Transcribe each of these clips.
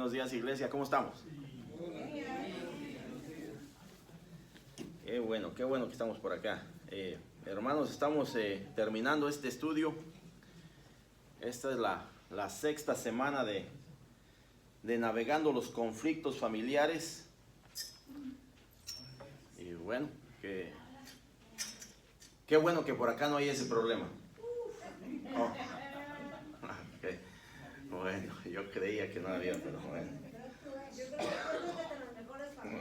Buenos días, iglesia, ¿cómo estamos? Qué bueno que estamos por acá. Hermanos, estamos terminando este estudio. Esta es la sexta semana de navegando los conflictos familiares. Y bueno, qué bueno que por acá no hay ese problema. Oh. Okay. Bueno, yo creía que no había, pero bueno.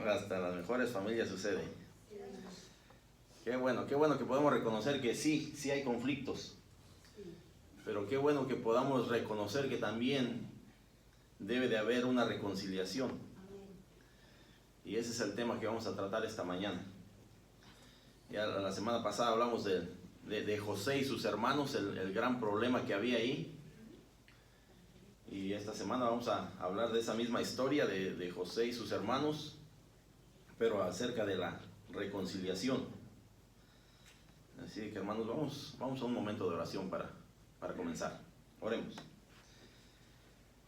Hasta las mejores familias sucede. Qué bueno que podemos reconocer que sí hay conflictos. Pero qué bueno que podamos reconocer que también debe de haber una reconciliación. Y ese es el tema que vamos a tratar esta mañana. Ya la semana pasada hablamos de José y sus hermanos, el gran problema que había ahí. Y esta semana vamos a hablar de esa misma historia de José y sus hermanos, pero acerca de la reconciliación. Así que, hermanos, vamos a un momento de oración para comenzar. Oremos.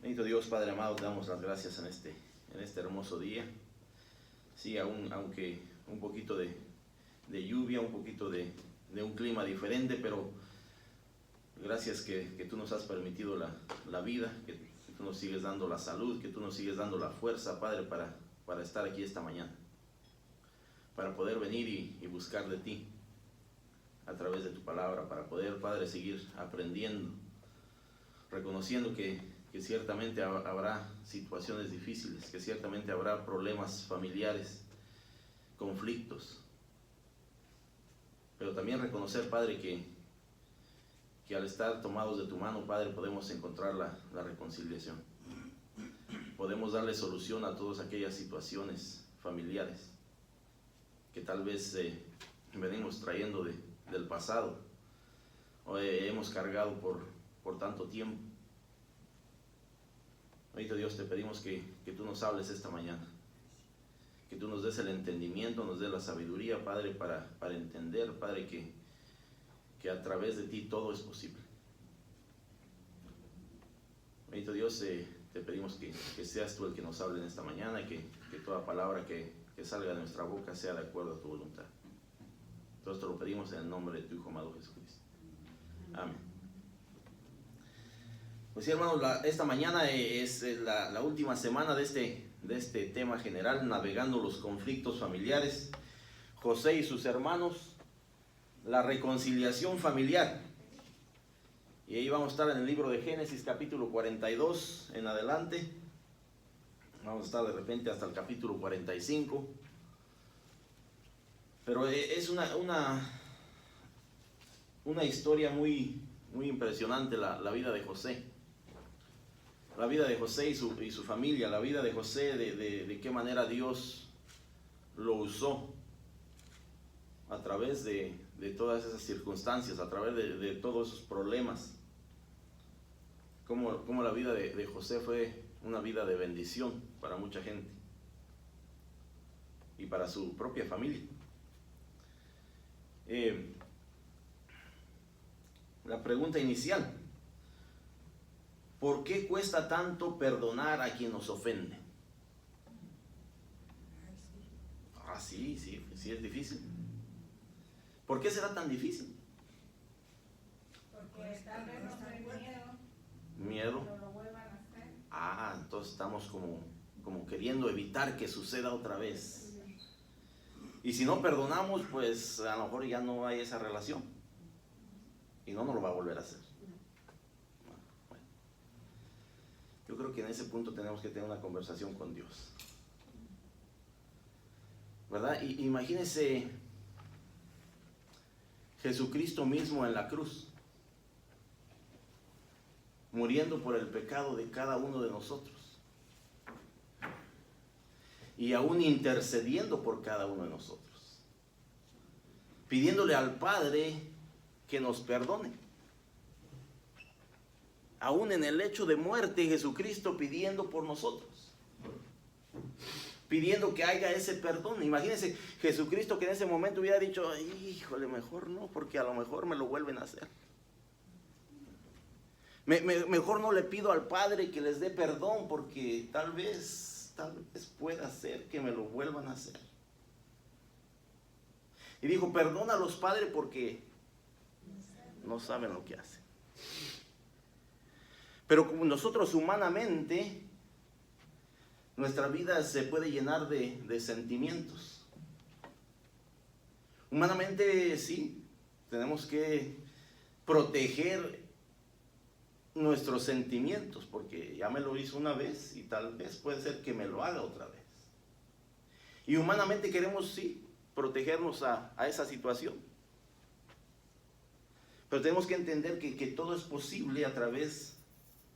Bendito Dios, Padre amado, te damos las gracias en este hermoso día. Sí, aunque un poquito de lluvia, un poquito de un clima diferente, pero gracias que tú nos has permitido la vida, que tú nos sigues dando la salud, que tú nos sigues dando la fuerza, Padre, para estar aquí esta mañana, para poder venir y buscar de ti a través de tu palabra, para poder, Padre, seguir aprendiendo, reconociendo que ciertamente habrá situaciones difíciles, que ciertamente habrá problemas familiares, conflictos, pero también reconocer, Padre, que al estar tomados de tu mano, Padre, podemos encontrar la reconciliación. Podemos darle solución a todas aquellas situaciones familiares que tal vez venimos trayendo del pasado o hemos cargado por tanto tiempo. Bendito Dios, te pedimos que tú nos hables esta mañana, que tú nos des el entendimiento, nos des la sabiduría, Padre, para entender, Padre, que a través de ti todo es posible. Bendito Dios, te pedimos que seas tú el que nos hable en esta mañana y que toda palabra que salga de nuestra boca sea de acuerdo a tu voluntad. Todo esto lo pedimos en el nombre de tu Hijo amado Jesucristo. Amén. Pues sí, hermanos, esta mañana es la última semana de este tema general, navegando los conflictos familiares. José y sus hermanos, la reconciliación familiar. Y ahí vamos a estar en el libro de Génesis, capítulo 42 en adelante. Vamos a estar de repente hasta el capítulo 45. Pero es una historia muy impresionante la vida de José. La vida de José y su familia, la vida de José, de qué manera Dios lo usó a través de todas esas circunstancias, a través de todos esos problemas. Como la vida de José fue una vida de bendición para mucha gente y para su propia familia. La pregunta inicial: ¿por qué cuesta tanto perdonar a quien nos ofende? Sí es difícil. ¿Por qué será tan difícil? Porque tal vez nos trae miedo. Miedo. Que lo vuelvan a hacer. Entonces estamos como queriendo evitar que suceda otra vez. Y si no perdonamos, pues a lo mejor ya no hay esa relación. Y no nos lo va a volver a hacer. Bueno. Yo creo que en ese punto tenemos que tener una conversación con Dios, ¿verdad? Imagínense Jesucristo mismo en la cruz, muriendo por el pecado de cada uno de nosotros y aún intercediendo por cada uno de nosotros, pidiéndole al Padre que nos perdone. Aún en el lecho de muerte, Jesucristo pidiendo por nosotros, pidiendo que haya ese perdón. Imagínense Jesucristo que en ese momento hubiera dicho: híjole, mejor no, porque a lo mejor me lo vuelven a hacer. Mejor no le pido al Padre que les dé perdón porque tal vez pueda ser que me lo vuelvan a hacer. Y dijo, perdona a los padres porque no saben lo que hacen. Pero como nosotros humanamente, nuestra vida se puede llenar de sentimientos. Humanamente sí, tenemos que proteger nuestros sentimientos, porque ya me lo hizo una vez y tal vez puede ser que me lo haga otra vez. Y humanamente queremos sí protegernos a esa situación. Pero tenemos que entender que todo es posible a través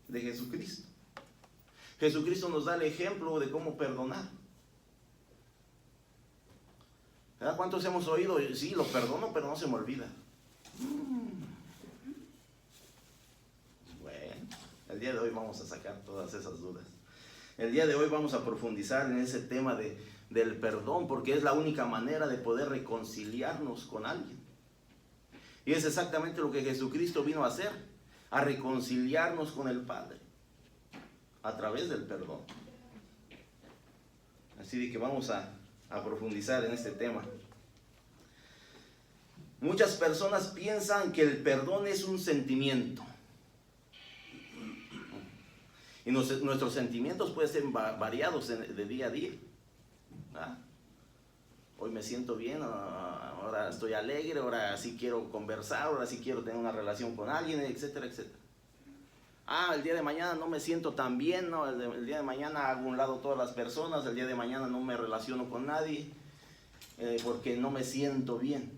de Jesucristo. Jesucristo nos da el ejemplo de cómo perdonar. ¿Verdad? ¿Cuántos hemos oído? Sí, lo perdono, pero no se me olvida. El día de hoy vamos a sacar todas esas dudas. El día de hoy vamos a profundizar en ese tema del perdón, porque es la única manera de poder reconciliarnos con alguien. Y es exactamente lo que Jesucristo vino a hacer, a reconciliarnos con el Padre, a través del perdón. Así de que vamos a profundizar en este tema. Muchas personas piensan que el perdón es un sentimiento. Y nuestros sentimientos pueden ser variados de día a día. ¿Ah? Hoy me siento bien, ahora estoy alegre, ahora sí quiero conversar, ahora sí quiero tener una relación con alguien, etcétera, etcétera. El día de mañana no me siento tan bien, ¿no? El día de mañana hago a un lado todas las personas, el día de mañana no me relaciono con nadie, porque no me siento bien.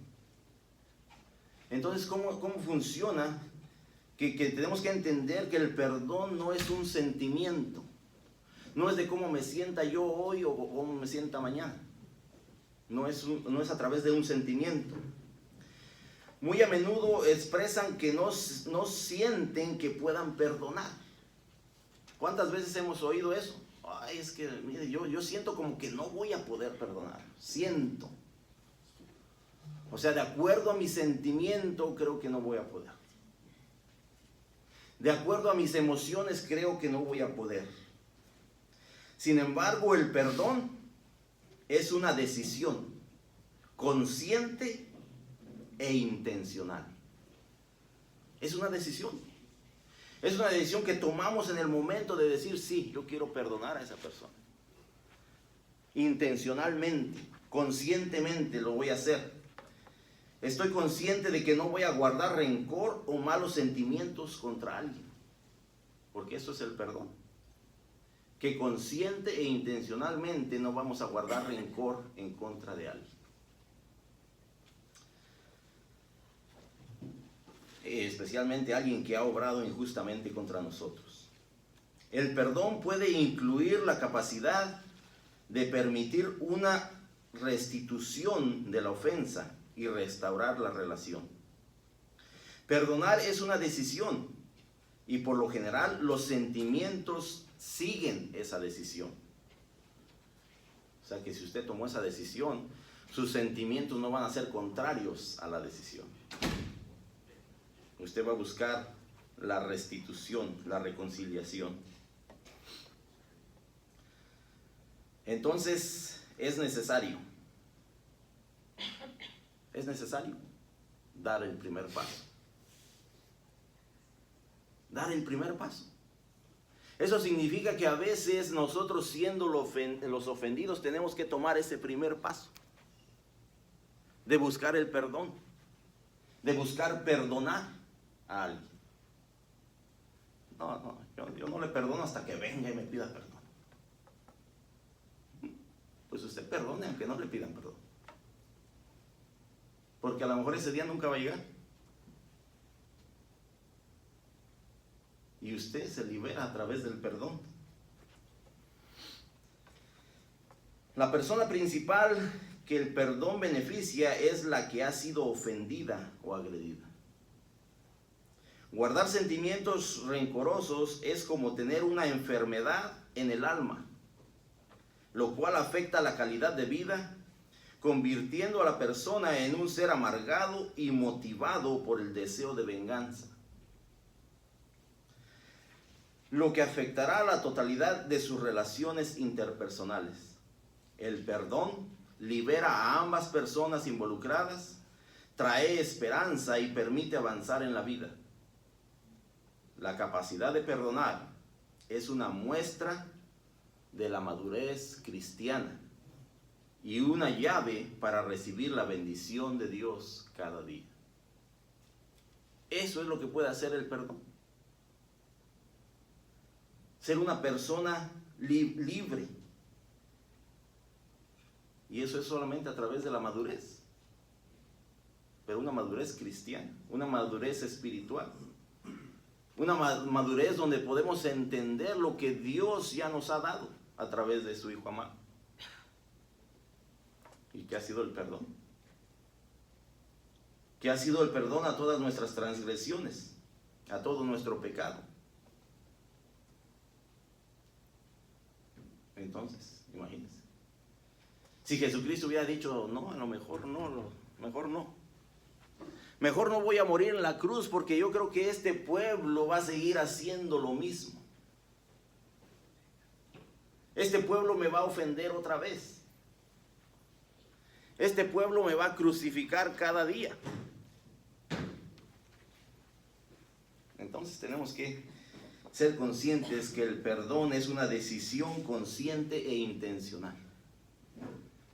Entonces, ¿cómo funciona? Que tenemos que entender que el perdón no es un sentimiento. No es de cómo me sienta yo hoy o cómo me sienta mañana. No es a través de un sentimiento. Muy a menudo expresan que no sienten que puedan perdonar. ¿Cuántas veces hemos oído eso? Ay, es que, mire, yo siento como que no voy a poder perdonar. Siento. O sea, de acuerdo a mi sentimiento, creo que no voy a poder. De acuerdo a mis emociones, creo que no voy a poder. Sin embargo, el perdón es una decisión consciente e intencional. Es una decisión. Es una decisión que tomamos en el momento de decir, sí, yo quiero perdonar a esa persona. Intencionalmente, conscientemente lo voy a hacer. Estoy consciente de que no voy a guardar rencor o malos sentimientos contra alguien. Porque eso es el perdón. Que consciente e intencionalmente no vamos a guardar rencor en contra de alguien. Especialmente alguien que ha obrado injustamente contra nosotros. El perdón puede incluir la capacidad de permitir una restitución de la ofensa y restaurar la relación. Perdonar es una decisión y por lo general los sentimientos siguen esa decisión. O sea que si usted tomó esa decisión, sus sentimientos no van a ser contrarios a la decisión. Usted va a buscar la restitución, la reconciliación. Entonces es necesario dar el primer paso. Dar el primer paso. Eso significa que a veces nosotros, siendo los ofendidos, tenemos que tomar ese primer paso de buscar el perdón, de buscar perdonar a alguien. Yo no le perdono hasta que venga y me pida perdón. Pues usted perdone aunque no le pidan perdón. Porque a lo mejor ese día nunca va a llegar. Y usted se libera a través del perdón. La persona principal que el perdón beneficia es la que ha sido ofendida o agredida. Guardar sentimientos rencorosos es como tener una enfermedad en el alma, lo cual afecta la calidad de vida, convirtiendo a la persona en un ser amargado y motivado por el deseo de venganza. lo que afectará a la totalidad de sus relaciones interpersonales. El perdón libera a ambas personas involucradas, trae esperanza y permite avanzar en la vida. La capacidad de perdonar es una muestra de la madurez cristiana y una llave para recibir la bendición de Dios cada día. Eso es lo que puede hacer el perdón. Ser una persona libre. Y eso es solamente a través de la madurez. Pero una madurez cristiana, una madurez espiritual. Una madurez donde podemos entender lo que Dios ya nos ha dado a través de su Hijo amado. ¿Y qué ha sido el perdón? ¿Qué ha sido el perdón a todas nuestras transgresiones, a todo nuestro pecado? Entonces, imagínense. Si Jesucristo hubiera dicho, no, a lo mejor no, mejor no. Mejor no voy a morir en la cruz porque yo creo que este pueblo va a seguir haciendo lo mismo. Este pueblo me va a ofender otra vez. Este pueblo me va a crucificar cada día. Entonces tenemos que ser conscientes que el perdón es una decisión consciente e intencional.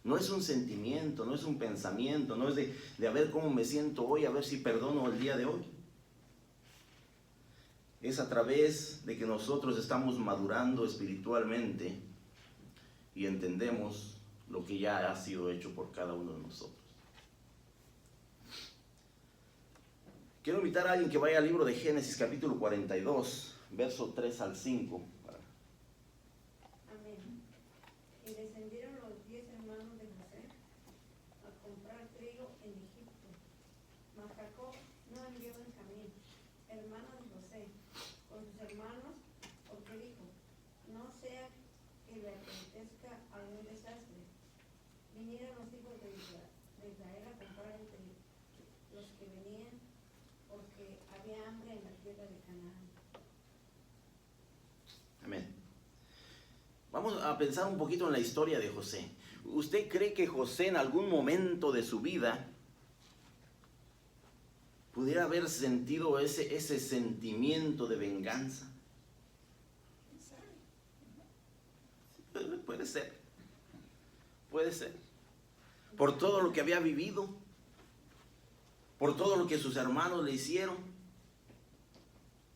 No es un sentimiento, no es un pensamiento, no es de a ver cómo me siento hoy, a ver si perdono el día de hoy. Es a través de que nosotros estamos madurando espiritualmente y entendemos lo que ya ha sido hecho por cada uno de nosotros. Quiero invitar a alguien que vaya al libro de Génesis capítulo 42, verso 3 al 5. Amén. Y descendieron los 10 hermanos de José a comprar trigo en Egipto. Mas Jacob no envió a Benjamín, hermano de José, con sus hermanos, porque dijo, no sea que le acontezca algún desastre. Vinieron los hijos de Israel a comprar entre los que venían, porque había hambre en la tierra de Canaán. Amén. Vamos a pensar un poquito en la historia de José. ¿Usted cree que José en algún momento de su vida pudiera haber sentido ese sentimiento de venganza? Puede ser. Puede ser. Por todo lo que había vivido, por todo lo que sus hermanos le hicieron,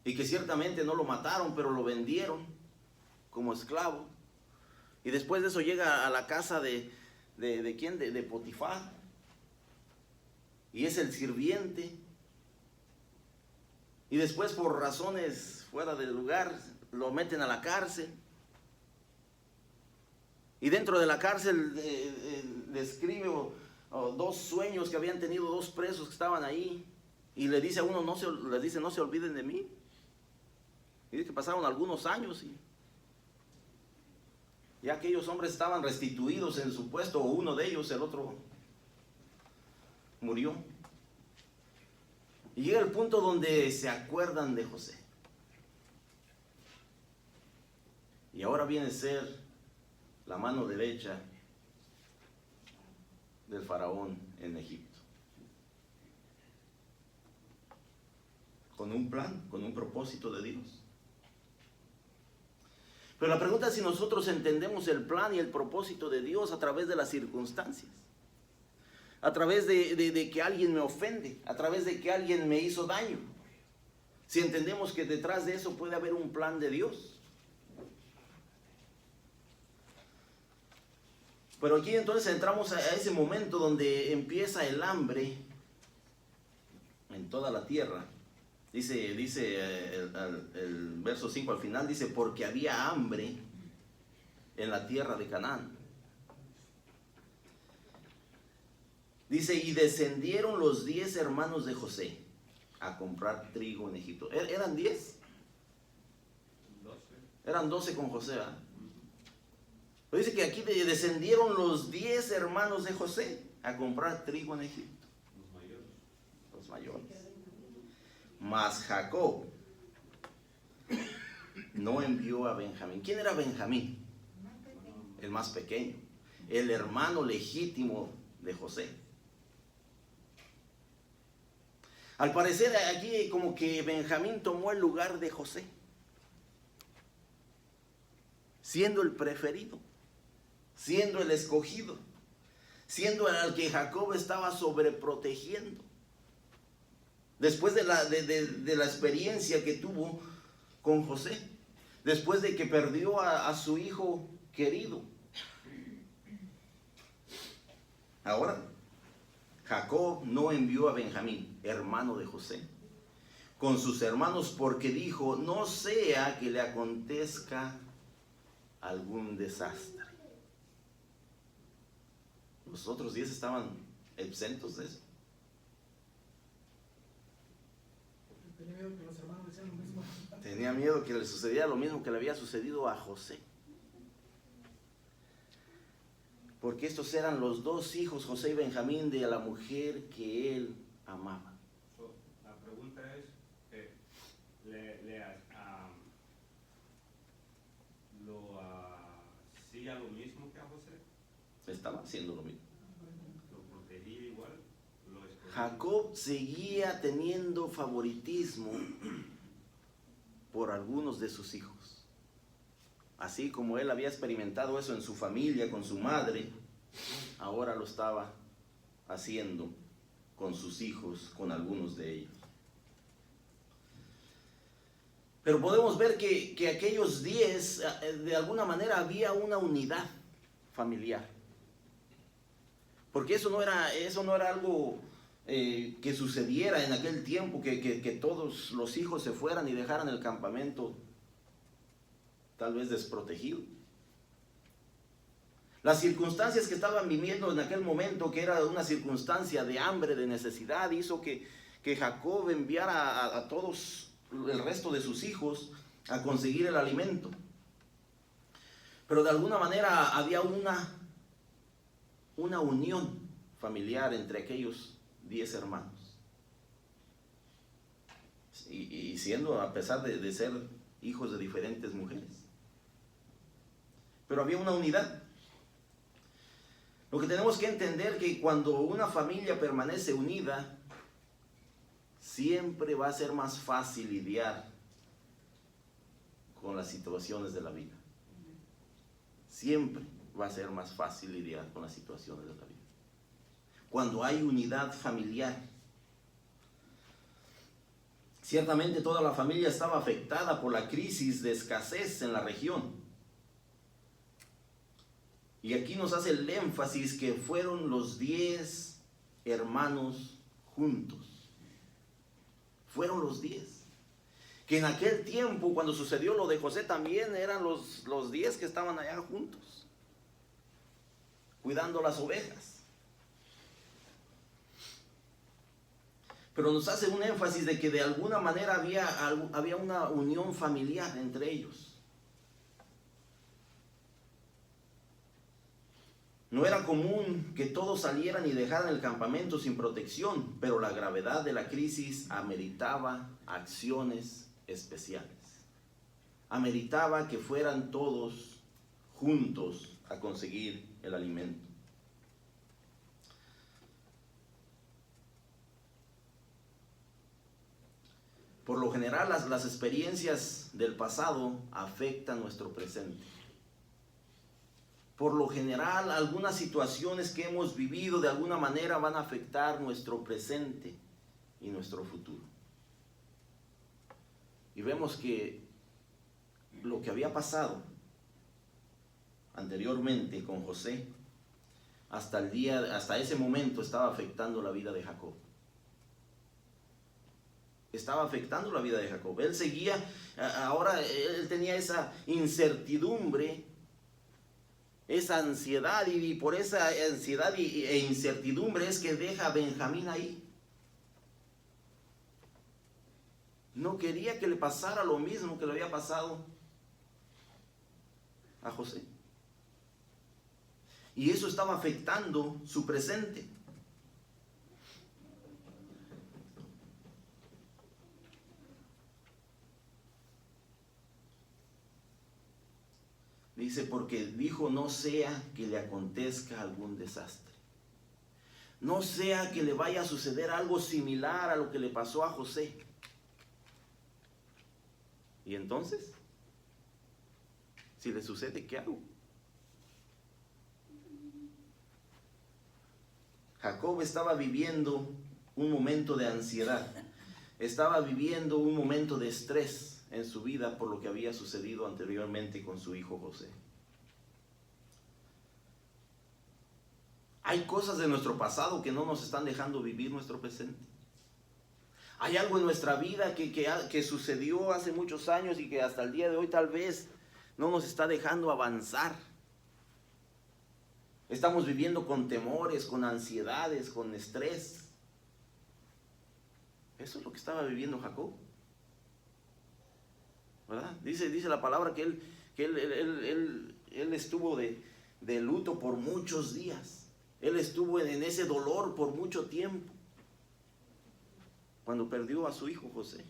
y que ciertamente no lo mataron, pero lo vendieron como esclavo. Y después de eso llega a la casa de ¿quién? De Potifar. Y es el sirviente. Y después, por razones fuera del lugar, lo meten a la cárcel. Y dentro de la cárcel describe dos sueños que habían tenido dos presos que estaban ahí. Y le dice a uno, no se olviden de mí. Y dice que pasaron algunos años y ya aquellos hombres estaban restituidos en su puesto, o uno de ellos, el otro murió. Y llega el punto donde se acuerdan de José. Y ahora viene a ser la mano derecha del faraón en Egipto. Con un plan, con un propósito de Dios. Pero la pregunta es si nosotros entendemos el plan y el propósito de Dios a través de las circunstancias. A través de que alguien me ofende, a través de que alguien me hizo daño. Si entendemos que detrás de eso puede haber un plan de Dios. Pero aquí entonces entramos a ese momento donde empieza el hambre en toda la tierra. Dice el verso 5 al final, dice, porque había hambre en la tierra de Canaán. Dice, y descendieron los 10 hermanos de José a comprar trigo en Egipto. ¿Eran 10? 12. Eran 12 con José, ¿verdad? Pero dice que aquí descendieron los 10 hermanos de José a comprar trigo en Egipto. Los mayores. Mas Jacob no envió a Benjamín. ¿Quién era Benjamín? El más pequeño, el hermano legítimo de José. Al parecer aquí como que Benjamín tomó el lugar de José, siendo el preferido, siendo el escogido, siendo al que Jacob estaba sobreprotegiendo. Después de la experiencia que tuvo con José, después de que perdió a su hijo querido. Ahora, Jacob no envió a Benjamín, hermano de José, con sus hermanos porque dijo, no sea que le acontezca algún desastre. Los otros 10 estaban exentos de eso. Tenía miedo que los hermanos decían lo mismo. Tenía miedo que le sucediera lo mismo que le había sucedido a José. Porque estos eran los dos hijos, José y Benjamín, de la mujer que él amaba. La pregunta es, ¿hacía lo mismo que a José? Estaba haciendo lo mismo. ¿Lo protegía igual? ¿Lo escondía? Jacob seguía teniendo favoritismo por algunos de sus hijos. Así como él había experimentado eso en su familia, con su madre, ahora lo estaba haciendo con sus hijos, con algunos de ellos. Pero podemos ver que aquellos 10, de alguna manera había una unidad familiar. Porque eso no era algo que sucediera en aquel tiempo, que todos los hijos se fueran y dejaran el campamento tal vez desprotegido. Las circunstancias que estaban viviendo en aquel momento, que era una circunstancia de hambre, de necesidad, hizo que Jacob enviara a todos el resto de sus hijos a conseguir el alimento. Pero de alguna manera había una unión familiar entre aquellos 10 hermanos. Y siendo, a pesar de ser hijos de diferentes mujeres. Pero había una unidad. Lo que tenemos que entender que cuando una familia permanece unida, siempre va a ser más fácil lidiar con las situaciones de la vida. Siempre va a ser más fácil lidiar con las situaciones de la vida. Cuando hay unidad familiar. Ciertamente toda la familia estaba afectada por la crisis de escasez en la región. Y aquí nos hace el énfasis que fueron los 10 hermanos juntos. Fueron los 10. Que en aquel tiempo, cuando sucedió lo de José, también eran los 10 que estaban allá juntos, cuidando las ovejas. Pero nos hace un énfasis de que de alguna manera había una unión familiar entre ellos. No era común que todos salieran y dejaran el campamento sin protección, pero la gravedad de la crisis ameritaba acciones especiales. Ameritaba que fueran todos juntos a conseguir el alimento. Por lo general, las experiencias del pasado afectan nuestro presente. Por lo general, algunas situaciones que hemos vivido de alguna manera van a afectar nuestro presente y nuestro futuro. Y vemos que lo que había anteriormente con José, hasta ese momento estaba afectando la vida de Jacob. Estaba afectando la vida de Jacob. Él seguía, ahora él tenía esa incertidumbre, esa ansiedad, y por esa ansiedad e incertidumbre es que deja a Benjamín ahí. No quería que le pasara lo mismo que le había pasado a José. Y eso estaba afectando su presente. Dice, porque dijo, no sea que le acontezca algún desastre. No sea que le vaya a suceder algo similar a lo que le pasó a José. ¿Y entonces? Si le sucede, ¿qué hago? Jacob estaba viviendo un momento de ansiedad. Estaba viviendo un momento de estrés en su vida por lo que había sucedido anteriormente con su hijo José. Hay cosas de nuestro pasado que no nos están dejando vivir nuestro presente. Hay algo en nuestra vida que sucedió hace muchos años y que hasta el día de hoy tal vez no nos está dejando avanzar. Estamos viviendo con temores, con ansiedades, con estrés. Eso es lo que estaba viviendo Jacob, ¿verdad? Dice la palabra que él estuvo de luto por muchos días. Él estuvo en ese dolor por mucho tiempo cuando perdió a su hijo José.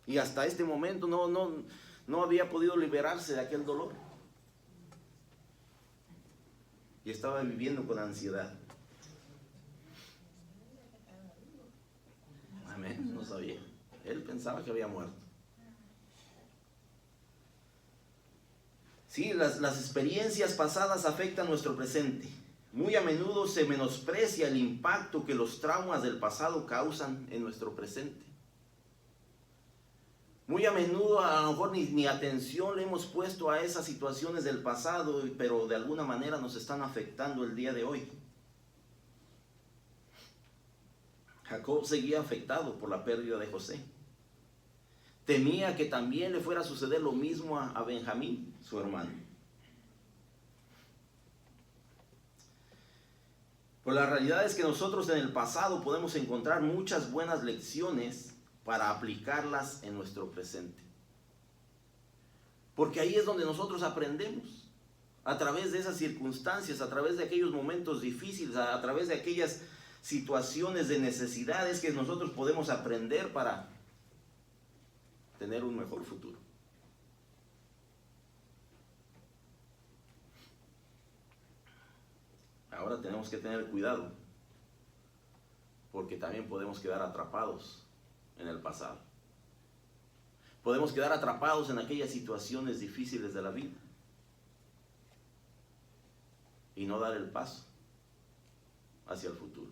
Y hasta este momento no había podido liberarse de aquel dolor. Y estaba viviendo con ansiedad. Amén, no sabía. Él pensaba que había muerto. Sí, las experiencias pasadas afectan nuestro presente. Muy a menudo se menosprecia el impacto que los traumas del pasado causan en nuestro presente. Muy a menudo a lo mejor ni atención le hemos puesto a esas situaciones del pasado, pero de alguna manera nos están afectando el día de hoy. Jacob seguía afectado por la pérdida de José. Temía que también le fuera a suceder lo mismo a Benjamín, su hermano. Pues la realidad es que nosotros en el pasado podemos encontrar muchas buenas lecciones para aplicarlas en nuestro presente. Porque ahí es donde nosotros aprendemos. A través de esas circunstancias, a través de aquellos momentos difíciles, a través de aquellas situaciones de necesidades que nosotros podemos aprender para tener un mejor futuro. Ahora tenemos que tener cuidado, porque también podemos quedar atrapados en el pasado. Podemos quedar atrapados en aquellas situaciones difíciles de la vida y no dar el paso hacia el futuro.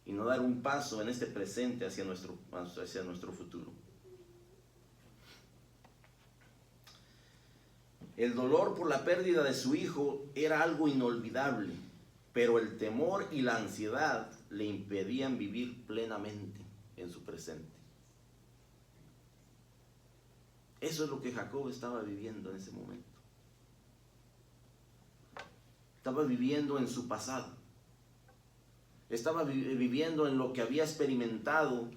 Y no dar un paso en este presente hacia nuestro futuro. El dolor por la pérdida de su hijo era algo inolvidable, pero el temor y la ansiedad le impedían vivir plenamente en su presente. Eso es lo que Jacob estaba viviendo en ese momento. Estaba viviendo en su pasado. Estaba viviendo en lo que había experimentado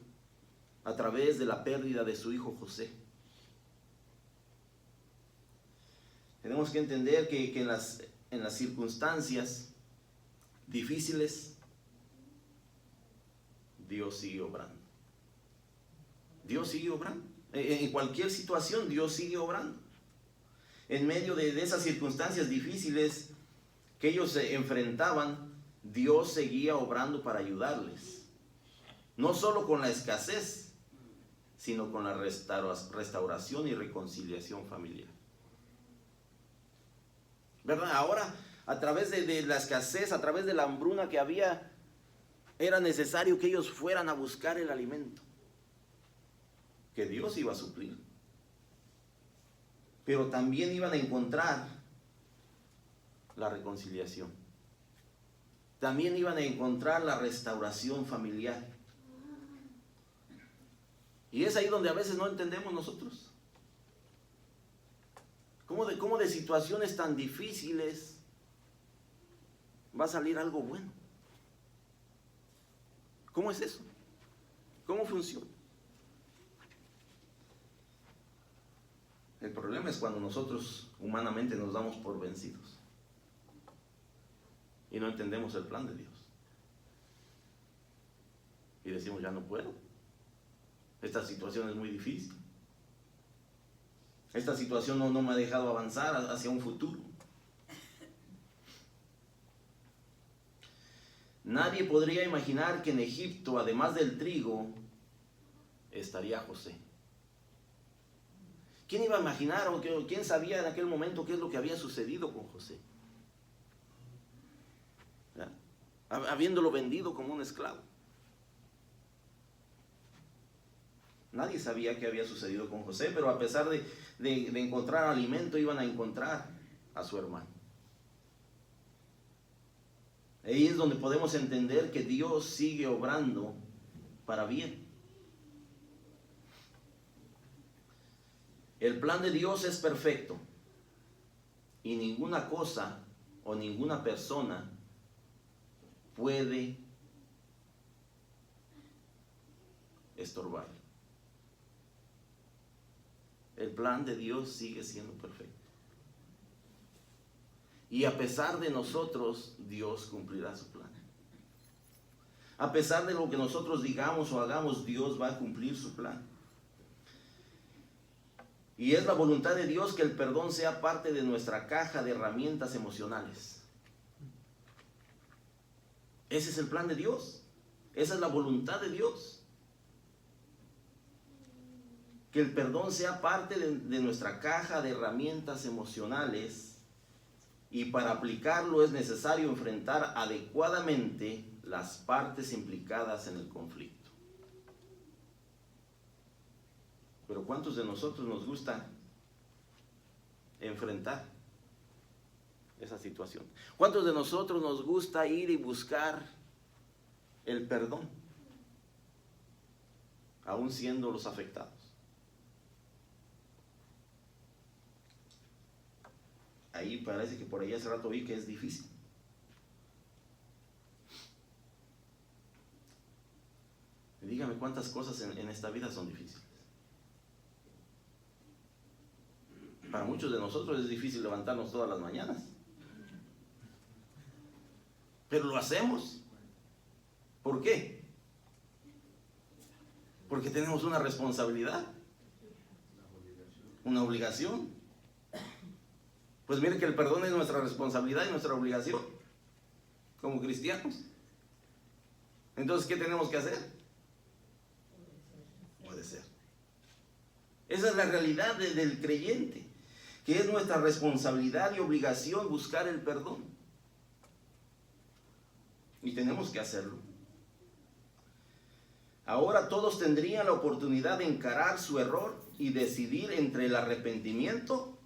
a través de la pérdida de su hijo José. Tenemos que entender que en las circunstancias difíciles, Dios sigue obrando. Dios sigue obrando. En cualquier situación, Dios sigue obrando. En medio de esas circunstancias difíciles que ellos se enfrentaban, Dios seguía obrando para ayudarles. No solo con la escasez, sino con la restauración y reconciliación familiar. ¿Verdad? Ahora, a través de la escasez, a través de la hambruna que había, era necesario que ellos fueran a buscar el alimento que Dios iba a suplir. Pero también iban a encontrar la reconciliación. También iban a encontrar la restauración familiar. Y es ahí donde a veces no entendemos nosotros. ¿Cómo de situaciones tan difíciles va a salir algo bueno? ¿Cómo es eso? ¿Cómo funciona? El problema es cuando nosotros humanamente nos damos por vencidos y no entendemos el plan de Dios. Y decimos, ya no puedo. Esta situación es muy difícil. Esta situación no me ha dejado avanzar hacia un futuro. Nadie podría imaginar que en Egipto, además del trigo, estaría José. ¿Quién iba a imaginar o quién sabía en aquel momento qué es lo que había sucedido con José? ¿Ya? Habiéndolo vendido como un esclavo. Nadie sabía qué había sucedido con José, pero a pesar de encontrar alimento, iban a encontrar a su hermano. Ahí es donde podemos entender que Dios sigue obrando para bien. El plan de Dios es perfecto y ninguna cosa o ninguna persona puede estorbar. El plan de Dios sigue siendo perfecto. Y a pesar de nosotros, Dios cumplirá su plan. A pesar de lo que nosotros digamos o hagamos, Dios va a cumplir su plan. Y es la voluntad de Dios que el perdón sea parte de nuestra caja de herramientas emocionales. Ese es el plan de Dios. Esa es la voluntad de Dios. Que el perdón sea parte de nuestra caja de herramientas emocionales, y para aplicarlo es necesario enfrentar adecuadamente las partes implicadas en el conflicto. Pero ¿cuántos de nosotros nos gusta enfrentar esa situación? ¿Cuántos de nosotros nos gusta ir y buscar el perdón, aún siendo los afectados? Ahí parece que por ahí hace rato vi que es difícil. Dígame cuántas cosas en esta vida son difíciles. Para muchos de nosotros es difícil levantarnos todas las mañanas. Pero lo hacemos. ¿Por qué? Porque tenemos una responsabilidad. Una obligación. Pues mire que el perdón es nuestra responsabilidad y nuestra obligación como cristianos. Entonces, ¿qué tenemos que hacer? Obedecer. Esa es la realidad del creyente, que es nuestra responsabilidad y obligación buscar el perdón. Y tenemos que hacerlo. Ahora todos tendrían la oportunidad de encarar su error y decidir entre el arrepentimiento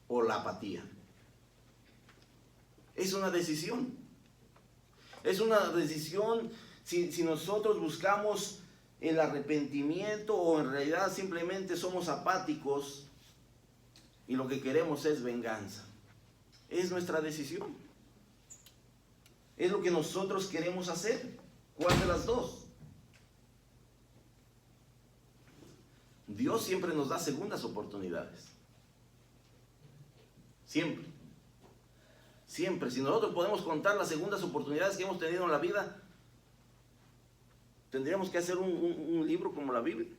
o la apatía. Es una decisión. Es una decisión si nosotros buscamos el arrepentimiento o en realidad simplemente somos apáticos y lo que queremos es venganza. Es nuestra decisión. Es lo que nosotros queremos hacer. ¿Cuál de las dos? Dios siempre nos da segundas oportunidades. Siempre. Siempre. Si nosotros podemos contar las segundas oportunidades que hemos tenido en la vida, tendríamos que hacer un libro como la Biblia,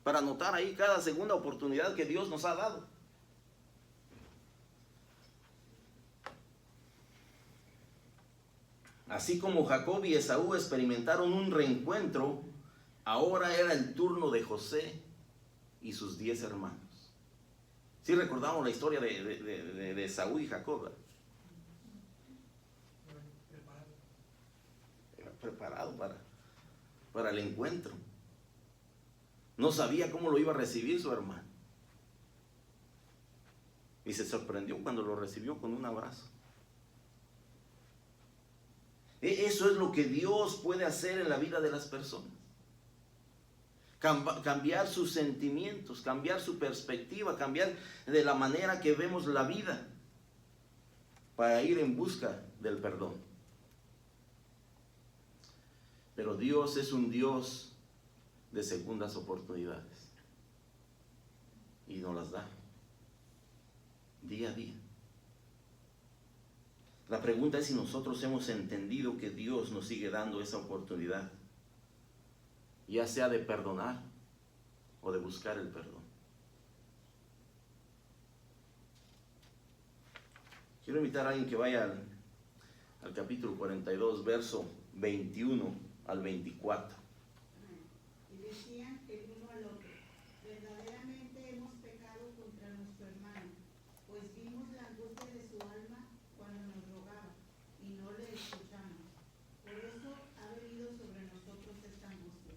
para anotar ahí cada segunda oportunidad que Dios nos ha dado. Así como Jacob y Esaú experimentaron un reencuentro, ahora era el turno de José y sus 10 hermanos. Sí recordamos la historia de Esaú y Jacob, ¿verdad? Era preparado para el encuentro. No sabía cómo lo iba a recibir su hermano. Y se sorprendió cuando lo recibió con un abrazo. Eso es lo que Dios puede hacer en la vida de las personas. Cambiar sus sentimientos, cambiar su perspectiva, cambiar de la manera que vemos la vida para ir en busca del perdón. Pero Dios es un Dios de segundas oportunidades y nos las da día a día. La pregunta es si nosotros hemos entendido que Dios nos sigue dando esa oportunidad, ya sea de perdonar o de buscar el perdón. Quiero invitar a alguien que vaya al capítulo 42, verso 21 al 24. Y decían el uno al otro: verdaderamente hemos pecado contra nuestro hermano, pues vimos la angustia de su alma cuando nos rogaba, y no le escuchamos. Por eso ha venido sobre nosotros esta angustia.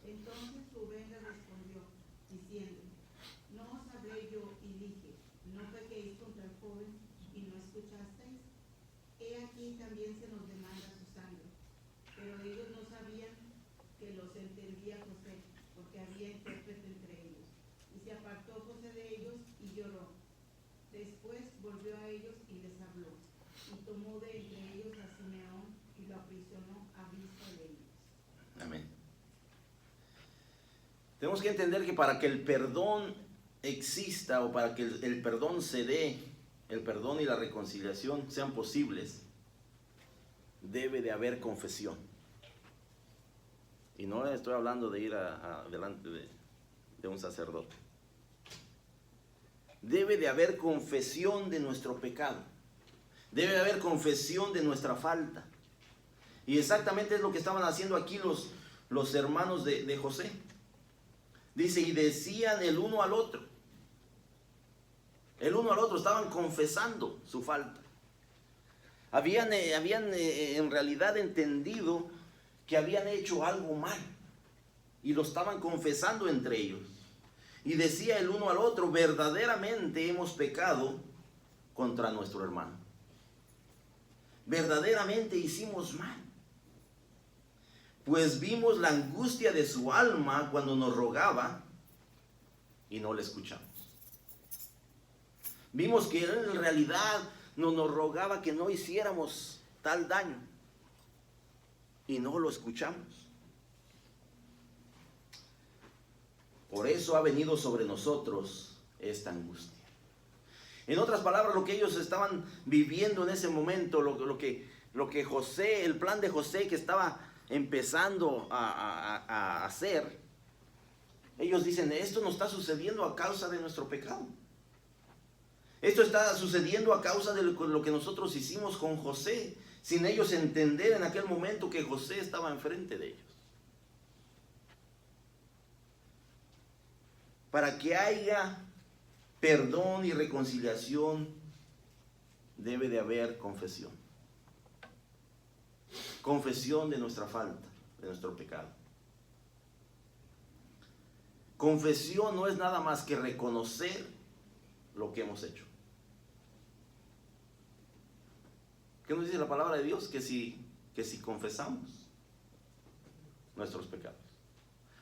Entonces Rubén le respondió, diciendo: no os hablé yo y dije, no pequéis contra el joven, y no escuchasteis. He aquí también se nos demanda su sangre. Pero ellos no sabían que los entendía José, porque había intérprete entre ellos. Y se apartó José de ellos y lloró. Después volvió a ellos y les habló. Y tomó de entre ellos a Simeón y lo aprisionó a vista de ellos. Amén. Tenemos que entender que para que el perdón exista, o para que el perdón se dé, el perdón y la reconciliación sean posibles, debe de haber confesión. Y no estoy hablando de ir delante de un sacerdote. Debe de haber confesión de nuestro pecado. Debe de haber confesión de nuestra falta. Y exactamente es lo que estaban haciendo aquí los hermanos de José. Dice, y decían el uno al otro. El uno al otro estaban confesando su falta. Habían en realidad entendido que habían hecho algo mal. Y lo estaban confesando entre ellos. Y decía el uno al otro, verdaderamente hemos pecado contra nuestro hermano. Verdaderamente hicimos mal. Pues vimos la angustia de su alma cuando nos rogaba y no le escuchamos. Vimos que él en realidad nos rogaba que no hiciéramos tal daño y no lo escuchamos. Por eso ha venido sobre nosotros esta angustia. En otras palabras, lo que ellos estaban viviendo en ese momento, lo que José, el plan de José que estaba empezando a hacer, ellos dicen, esto nos está sucediendo a causa de nuestro pecado. Esto está sucediendo a causa de lo que nosotros hicimos con José, sin ellos entender en aquel momento que José estaba enfrente de ellos. Para que haya perdón y reconciliación, debe de haber confesión. Confesión de nuestra falta, de nuestro pecado. Confesión no es nada más que reconocer lo que hemos hecho. ¿Qué nos dice la palabra de Dios? Que si confesamos nuestros pecados.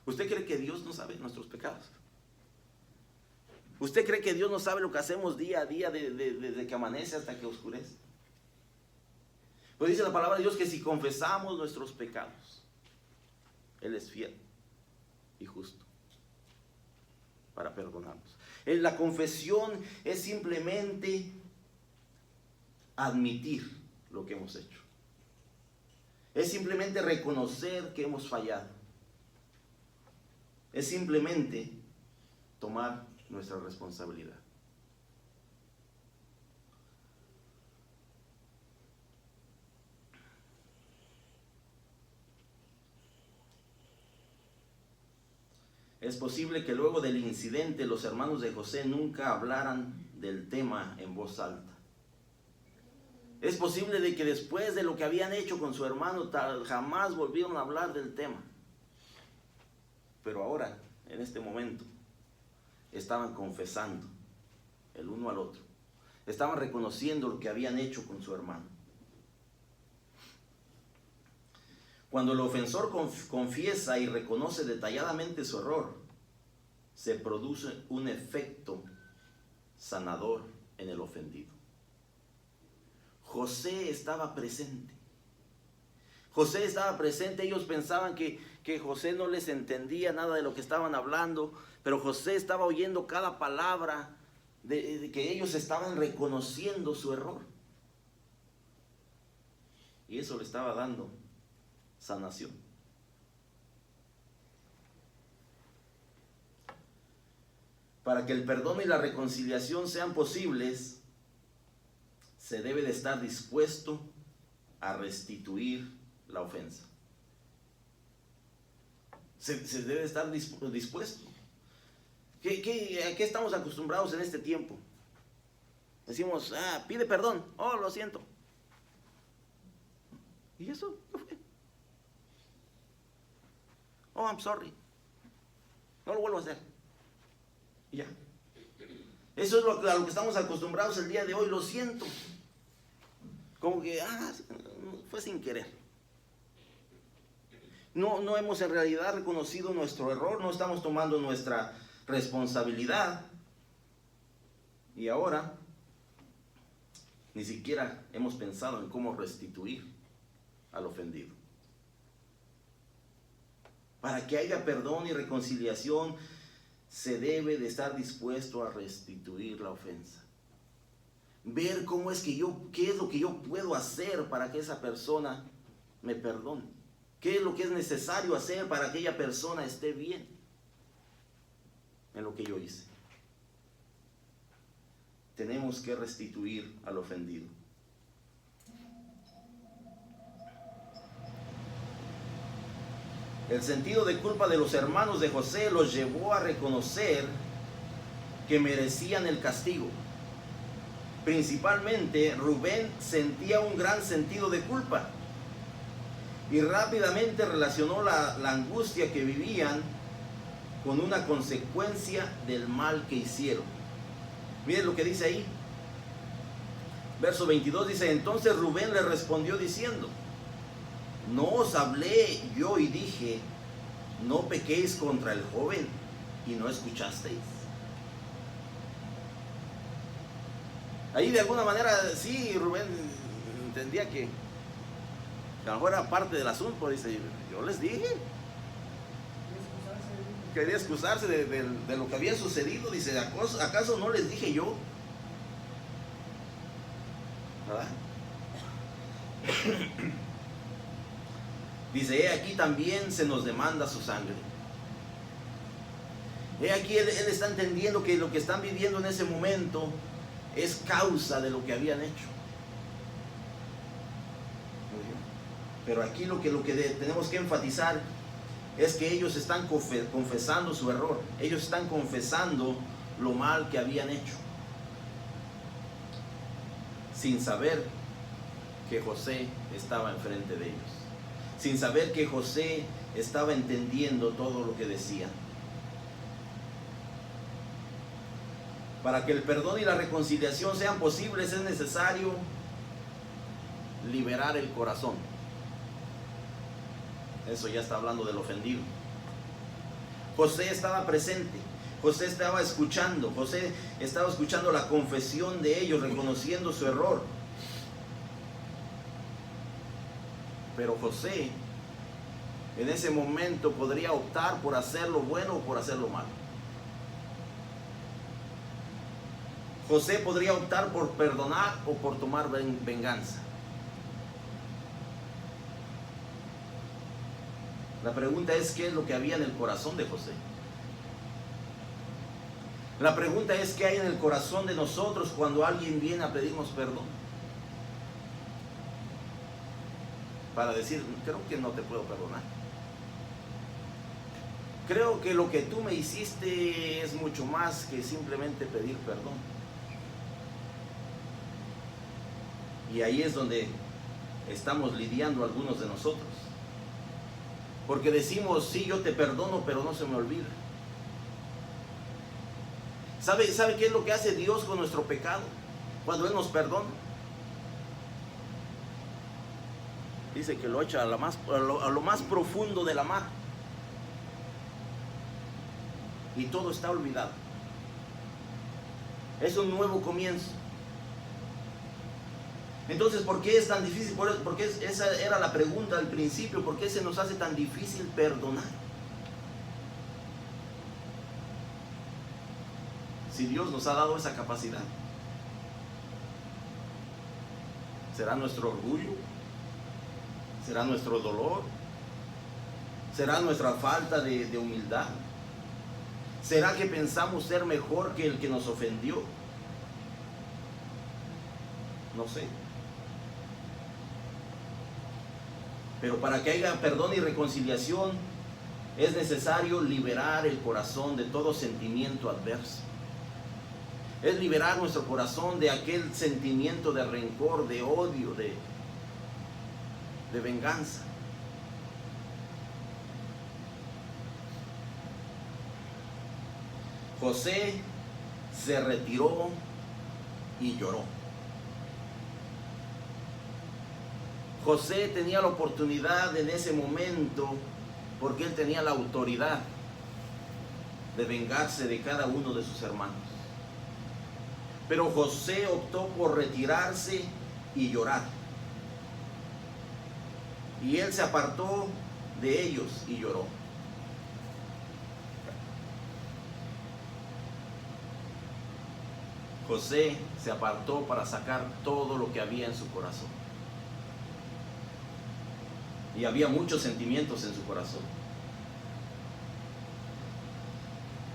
¿Usted cree que Dios no sabe nuestros pecados? ¿Usted cree que Dios no sabe lo que hacemos día a día desde que amanece hasta que oscurece? Pues dice la palabra de Dios que si confesamos nuestros pecados, Él es fiel y justo para perdonarnos. La confesión es simplemente admitir lo que hemos hecho. Es simplemente reconocer que hemos fallado. Es simplemente tomar nuestra responsabilidad. Es posible que luego del incidente los hermanos de José nunca hablaran del tema en voz alta. Es posible de que después de lo que habían hecho con su hermano jamás volvieron a hablar del tema. Pero ahora, en este momento, estaban confesando el uno al otro. Estaban reconociendo lo que habían hecho con su hermano. Cuando el ofensor confiesa y reconoce detalladamente su error, se produce un efecto sanador en el ofendido. José estaba presente. José estaba presente. Ellos pensaban que José no les entendía nada de lo que estaban hablando, pero José estaba oyendo cada palabra de que ellos estaban reconociendo su error. Y eso le estaba dando sanación. Para que el perdón y la reconciliación sean posibles, se debe de estar dispuesto a restituir la ofensa. Se debe estar dispuesto. ¿A qué estamos acostumbrados en este tiempo? Decimos, pide perdón, lo siento. ¿Y eso qué fue? I'm sorry. No lo vuelvo a hacer. Y ya. Eso es a lo que estamos acostumbrados el día de hoy, lo siento. Como que, fue sin querer. No hemos en realidad reconocido nuestro error, no estamos tomando nuestra responsabilidad. Y ahora, ni siquiera hemos pensado en cómo restituir al ofendido. Para que haya perdón y reconciliación, se debe de estar dispuesto a restituir la ofensa. Ver qué es lo que yo puedo hacer para que esa persona me perdone. ¿Qué es lo que es necesario hacer para que aquella persona esté bien en lo que yo hice? Tenemos que restituir al ofendido. El sentido de culpa de los hermanos de José los llevó a reconocer que merecían el castigo. Principalmente, Rubén sentía un gran sentido de culpa y rápidamente relacionó la angustia que vivían con una consecuencia del mal que hicieron. Miren lo que dice ahí. Verso 22 dice, entonces Rubén le respondió diciendo, ¿no os hablé yo y dije, no pequéis contra el joven y no escuchasteis? Ahí de alguna manera sí, Rubén entendía que a lo mejor era parte del asunto. Dice, yo les dije. Quería excusarse de lo que había sucedido. Dice, ¿acaso no les dije yo? ¿Verdad? Dice, he aquí también se nos demanda su sangre. He aquí él está entendiendo que lo que están viviendo en ese momento es causa de lo que habían hecho. Pero aquí lo que tenemos que enfatizar es que ellos están confesando su error. Ellos están confesando lo mal que habían hecho, sin saber que José estaba enfrente de ellos, sin saber que José estaba entendiendo todo lo que decían. Para que el perdón y la reconciliación sean posibles es necesario liberar el corazón. Eso ya está hablando del ofendido. José estaba presente, José estaba escuchando la confesión de ellos, reconociendo su error. Pero José en ese momento podría optar por hacer lo bueno o por hacer lo malo. José podría optar por perdonar o por tomar venganza. La pregunta es, ¿qué es lo que había en el corazón de José? La pregunta es, ¿qué hay en el corazón de nosotros cuando alguien viene a pedirnos perdón? Para decir, creo que no te puedo perdonar. Creo que lo que tú me hiciste es mucho más que simplemente pedir perdón. Y ahí es donde estamos lidiando algunos de nosotros. Porque decimos, sí, yo te perdono, pero no se me olvida. ¿Sabe qué es lo que hace Dios con nuestro pecado cuando Él nos perdona? Dice que lo echa a lo más profundo de la mar. Y todo está olvidado. Es un nuevo comienzo. Entonces, ¿por qué es tan difícil? Porque esa era la pregunta al principio. ¿Por qué se nos hace tan difícil perdonar? Si Dios nos ha dado esa capacidad. ¿Será nuestro orgullo? ¿Será nuestro dolor? ¿Será nuestra falta de humildad? ¿Será que pensamos ser mejor que el que nos ofendió? No sé. Pero para que haya perdón y reconciliación es necesario liberar el corazón de todo sentimiento adverso. Es liberar nuestro corazón de aquel sentimiento de rencor, de odio, de venganza. José se retiró y lloró. José tenía la oportunidad en ese momento, porque él tenía la autoridad de vengarse de cada uno de sus hermanos. Pero José optó por retirarse y llorar. Y él se apartó de ellos y lloró. José se apartó para sacar todo lo que había en su corazón. Y había muchos sentimientos en su corazón.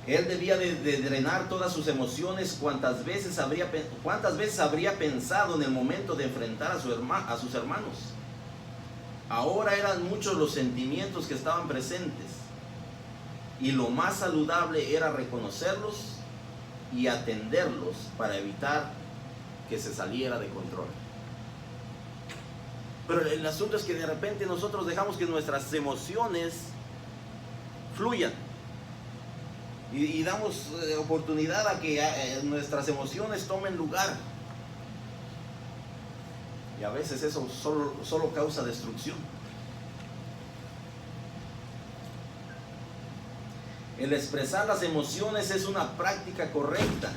Él debía de drenar todas sus emociones. ¿Cuántas veces habría pensado en el momento de enfrentar a sus hermanos? Ahora eran muchos los sentimientos que estaban presentes. Y lo más saludable era reconocerlos y atenderlos para evitar que se saliera de control. Pero el asunto es que de repente nosotros dejamos que nuestras emociones fluyan y damos oportunidad a que nuestras emociones tomen lugar, y a veces eso solo causa destrucción. El expresar las emociones es una práctica correcta,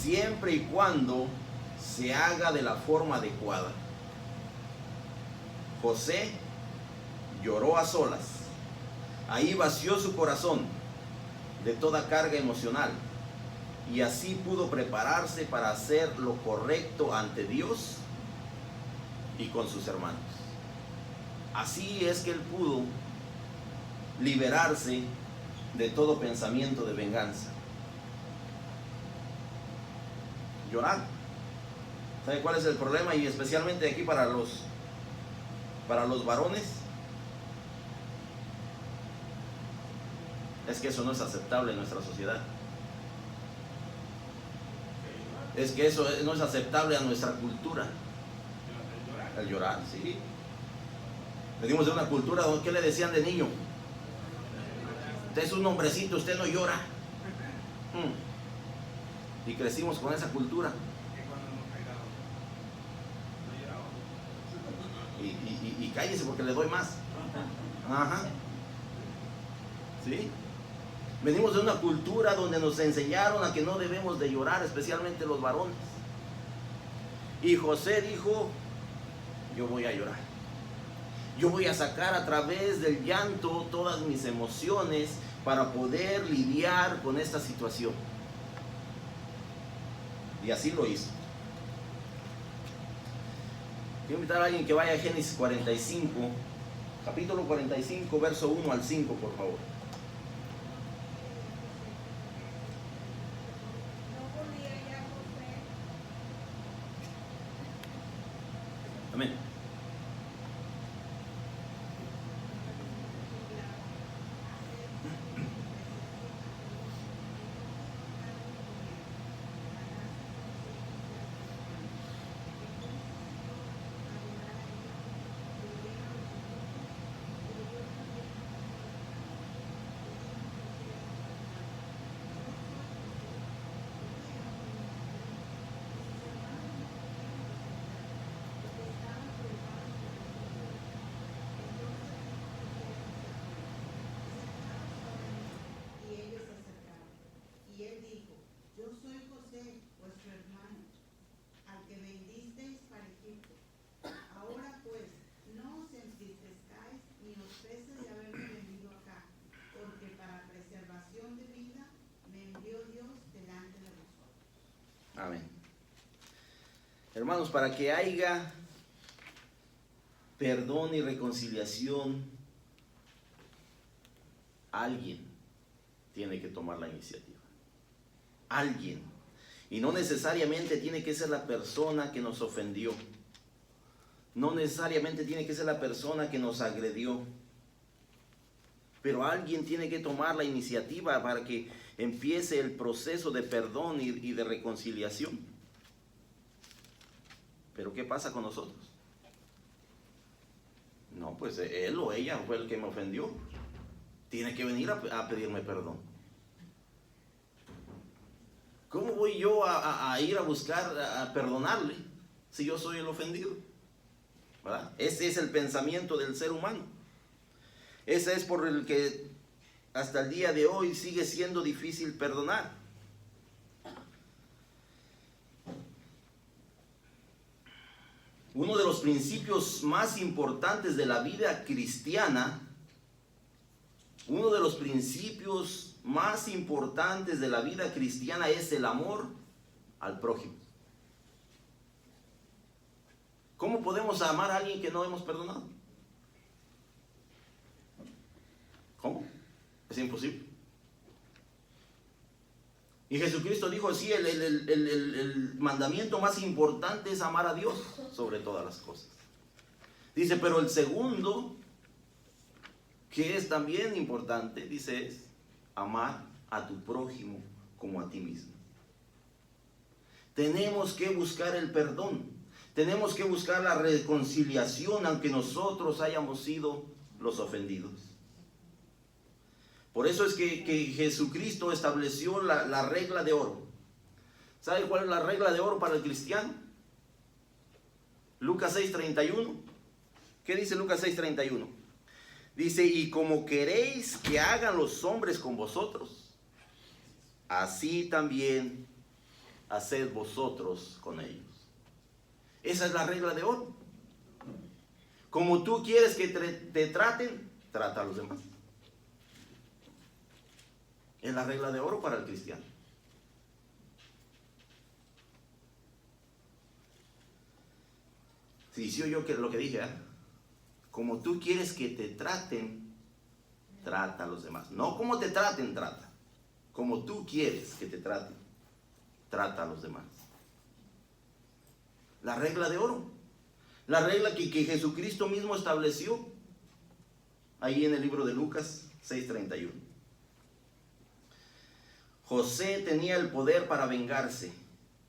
siempre y cuando se haga de la forma adecuada. José lloró a solas. Ahí vació su corazón de toda carga emocional y así pudo prepararse para hacer lo correcto ante Dios y con sus hermanos. Así es que él pudo liberarse de todo pensamiento de venganza. Llorar. ¿Sabe cuál es el problema? Y especialmente aquí para los varones, es que eso no es aceptable en nuestra sociedad. Es que eso no es aceptable a nuestra cultura. El llorar, sí. Venimos de una cultura donde, ¿qué le decían de niño? Usted es un hombrecito, usted no llora. Y crecimos con esa cultura. Y cállese porque le doy más. Ajá. ¿Sí? Venimos de una cultura donde nos enseñaron a que no debemos de llorar, especialmente los varones. Y José dijo: yo voy a llorar. Yo voy a sacar a través del llanto todas mis emociones para poder lidiar con esta situación. Y así lo hizo. Quiero invitar a alguien que vaya a Génesis 45, capítulo 45, verso 1 al 5, por favor. No podía ya José Amén. Y ellos se acercaron. Y él dijo: yo soy José, vuestro hermano, al que vendisteis para Egipto. Ahora pues, no os entristezcáis ni os pese de haberme venido acá, porque para preservación de vida me envió Dios delante de vosotros. Amén. Hermanos, para que haya perdón y reconciliación, alguien tiene que tomar la iniciativa. Alguien. Y no necesariamente tiene que ser la persona que nos ofendió. No necesariamente tiene que ser la persona que nos agredió. Pero alguien tiene que tomar la iniciativa para que empiece el proceso de perdón y de reconciliación. Pero ¿qué pasa con nosotros? No, pues él o ella fue el que me ofendió. Tiene que venir a pedirme perdón. ¿Cómo voy yo a ir a buscar, a perdonarle si yo soy el ofendido? ¿Verdad? Ese es el pensamiento del ser humano. Ese es por el que hasta el día de hoy sigue siendo difícil perdonar. Uno de los principios más importantes de la vida cristiana, uno de los principios más importantes de la vida cristiana es el amor al prójimo. ¿Cómo podemos amar a alguien que no hemos perdonado? ¿Cómo? Es imposible. Y Jesucristo dijo así, el mandamiento más importante es amar a Dios sobre todas las cosas. Dice, pero el segundo, que es también importante, dice, es amar a tu prójimo como a ti mismo. Tenemos que buscar el perdón. Tenemos que buscar la reconciliación, aunque nosotros hayamos sido los ofendidos. Por eso es que Jesucristo estableció la regla de oro. ¿Sabe cuál es la regla de oro para el cristiano? Lucas 6:31. ¿Qué dice Lucas 6:31? Dice, y como queréis que hagan los hombres con vosotros, así también haced vosotros con ellos. Esa es la regla de oro. Como tú quieres que te traten, trata a los demás. Es la regla de oro para el cristiano. Si sí, yo lo que dije, como tú quieres que te traten, trata a los demás. No como te traten, trata. Como tú quieres que te traten, trata a los demás. La regla de oro. La regla que Jesucristo mismo estableció ahí en el libro de Lucas 6:31. José tenía el poder para vengarse,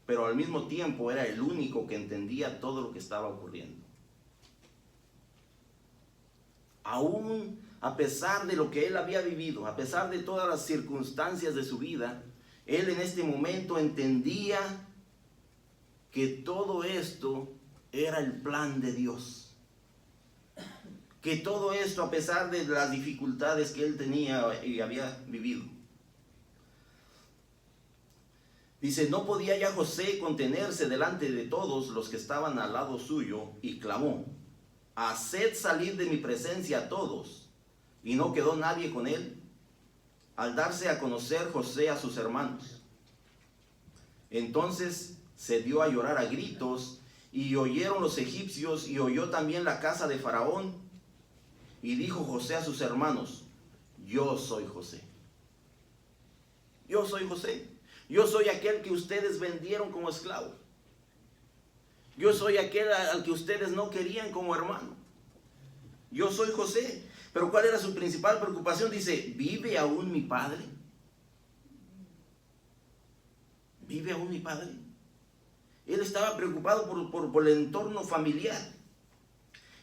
pero al mismo tiempo era el único que entendía todo lo que estaba ocurriendo. Aún a pesar de lo que él había vivido, a pesar de todas las circunstancias de su vida, él en este momento entendía que todo esto era el plan de Dios. Que todo esto, a pesar de las dificultades que él tenía y había vivido. Dice, no podía ya José contenerse delante de todos los que estaban al lado suyo y clamó, haced salir de mi presencia a todos. Y no quedó nadie con él, al darse a conocer José a sus hermanos. Entonces se dio a llorar a gritos, y oyeron los egipcios, y oyó también la casa de Faraón. Y dijo José a sus hermanos, yo soy José. Yo soy José. Yo soy aquel que ustedes vendieron como esclavo. Yo soy aquel al que ustedes no querían como hermano. Yo soy José. Pero ¿cuál era su principal preocupación? Dice, ¿vive aún mi padre? ¿Vive aún mi padre? Él estaba preocupado por el entorno familiar.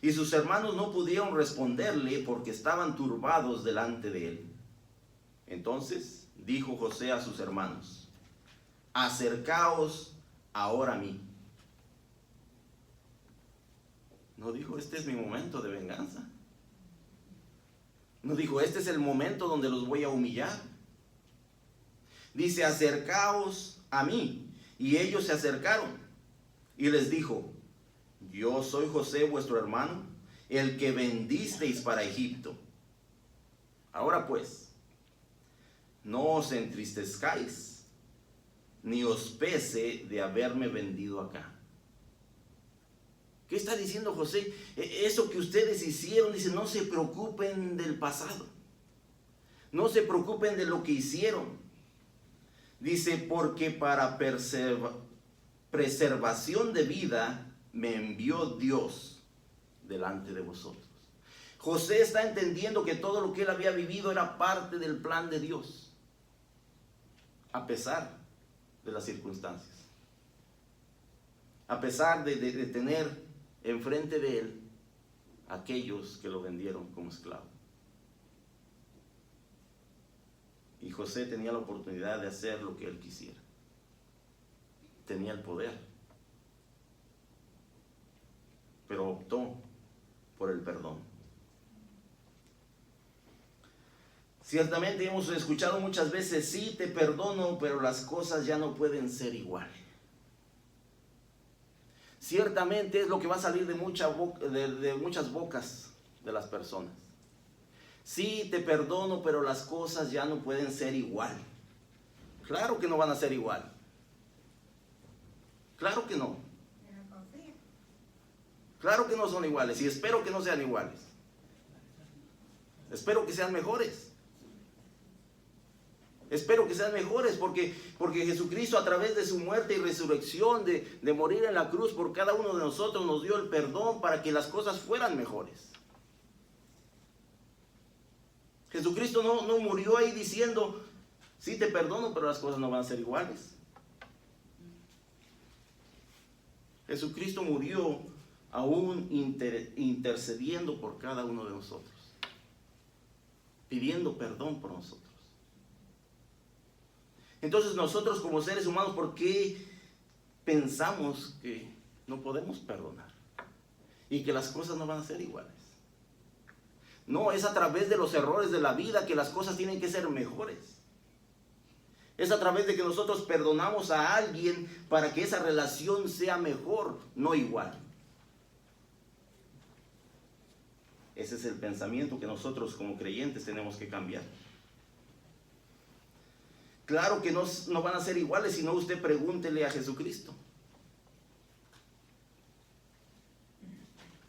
Y sus hermanos no pudieron responderle porque estaban turbados delante de él. Entonces dijo José a sus hermanos, acercaos ahora a mí. No dijo, este es mi momento de venganza. No dijo, este es el momento donde los voy a humillar. Dice, acercaos a mí. Y ellos se acercaron. Y les dijo, yo soy José vuestro hermano, el que vendisteis para Egipto. Ahora pues, no os entristezcáis, ni os pese de haberme vendido acá. ¿Qué está diciendo José? Eso que ustedes hicieron, dice, no se preocupen del pasado. No se preocupen de lo que hicieron. Dice, porque para preservación de vida me envió Dios delante de vosotros. José está entendiendo que todo lo que él había vivido era parte del plan de Dios, a pesar de las circunstancias, a pesar de tener enfrente de él aquellos que lo vendieron como esclavo. Y José tenía la oportunidad de hacer lo que él quisiera. Tenía el poder. Pero optó por el perdón. Ciertamente hemos escuchado muchas veces, sí, te perdono, pero las cosas ya no pueden ser igual. Ciertamente es lo que va a salir de muchas bocas de las personas. Sí, te perdono, pero las cosas ya no pueden ser igual. Claro que no van a ser igual. Claro que no. Claro que no son iguales y espero que no sean iguales. Espero que sean mejores. Espero que sean mejores porque Jesucristo, a través de su muerte y resurrección, de morir en la cruz por cada uno de nosotros, nos dio el perdón para que las cosas fueran mejores. Jesucristo no murió ahí diciendo, sí te perdono, pero las cosas no van a ser iguales. Jesucristo murió aún intercediendo por cada uno de nosotros, pidiendo perdón por nosotros. Entonces nosotros como seres humanos, ¿por qué pensamos que no podemos perdonar? Y que las cosas no van a ser iguales. No, es a través de los errores de la vida que las cosas tienen que ser mejores. Es a través de que nosotros perdonamos a alguien para que esa relación sea mejor, no igual. Ese es el pensamiento que nosotros como creyentes tenemos que cambiar. Claro que no van a ser iguales, sino usted pregúntele a Jesucristo.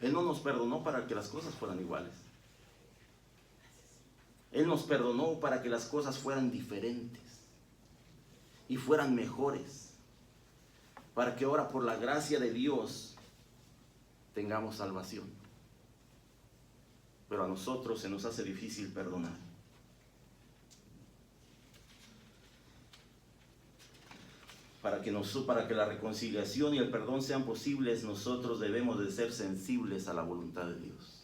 Él no nos perdonó para que las cosas fueran iguales. Él nos perdonó para que las cosas fueran diferentes y fueran mejores, para que ahora por la gracia de Dios tengamos salvación. Pero a nosotros se nos hace difícil perdonar. Para que la reconciliación y el perdón sean posibles, nosotros debemos de ser sensibles a la voluntad de Dios.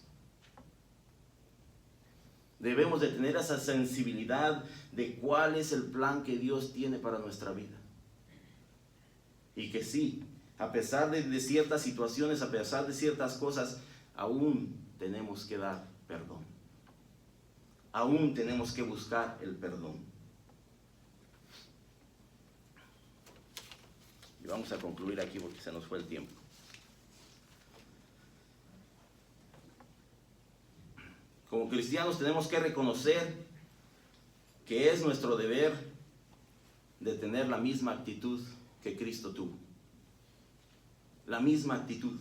Debemos de tener esa sensibilidad de cuál es el plan que Dios tiene para nuestra vida. Y que sí, a pesar de ciertas situaciones, a pesar de ciertas cosas, aún tenemos que dar perdón. Aún tenemos que buscar el perdón. Y vamos a concluir aquí porque se nos fue el tiempo. Como cristianos tenemos que reconocer que es nuestro deber de tener la misma actitud que Cristo tuvo. La misma actitud.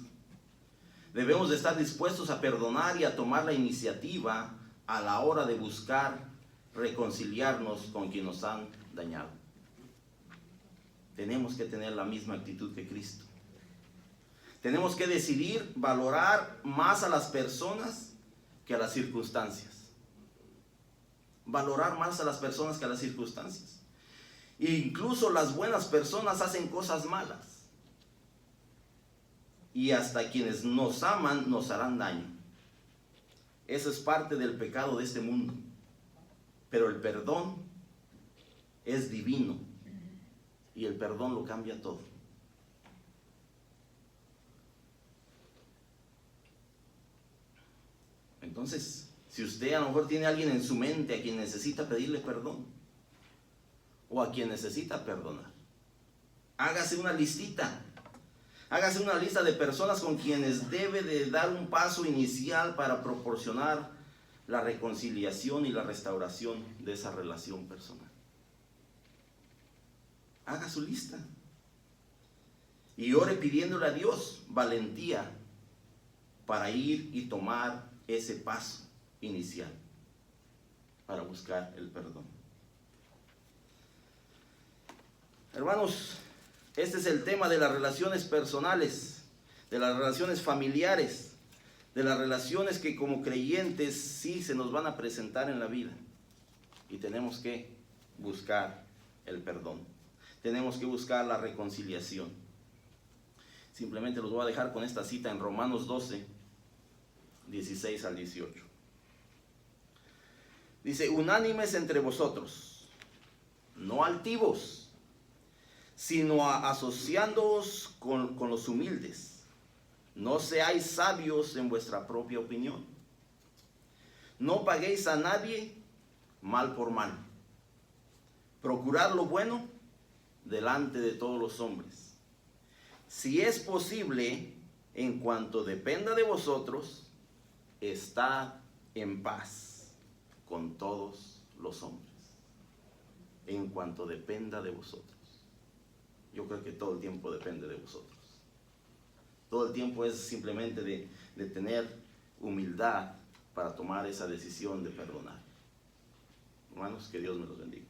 Debemos de estar dispuestos a perdonar y a tomar la iniciativa a la hora de buscar reconciliarnos con quienes nos han dañado. Tenemos que tener la misma actitud que Cristo. Tenemos que decidir valorar más a las personas que a las circunstancias. Valorar más a las personas que a las circunstancias. E incluso las buenas personas hacen cosas malas. Y hasta quienes nos aman nos harán daño. Eso es parte del pecado de este mundo. Pero el perdón es divino. Y el perdón lo cambia todo. Entonces, si usted a lo mejor tiene a alguien en su mente a quien necesita pedirle perdón, o a quien necesita perdonar, hágase una listita. Hágase una lista de personas con quienes debe de dar un paso inicial para proporcionar la reconciliación y la restauración de esa relación personal. Haga su lista. Y ore pidiéndole a Dios valentía para ir y tomar ese paso inicial para buscar el perdón. Hermanos, este es el tema de las relaciones personales, de las relaciones familiares, de las relaciones que como creyentes sí se nos van a presentar en la vida. Y tenemos que buscar el perdón. Tenemos que buscar la reconciliación. Simplemente los voy a dejar con esta cita en Romanos 12, 16 al 18. Dice, unánimes entre vosotros, no altivos, sino asociándoos con los humildes. No seáis sabios en vuestra propia opinión. No paguéis a nadie mal por mal. Procurad lo bueno delante de todos los hombres. Si es posible, en cuanto dependa de vosotros, estad en paz con todos los hombres. En cuanto dependa de vosotros. Yo creo que todo el tiempo depende de vosotros. Todo el tiempo es simplemente de tener humildad para tomar esa decisión de perdonar. Hermanos, que Dios me los bendiga.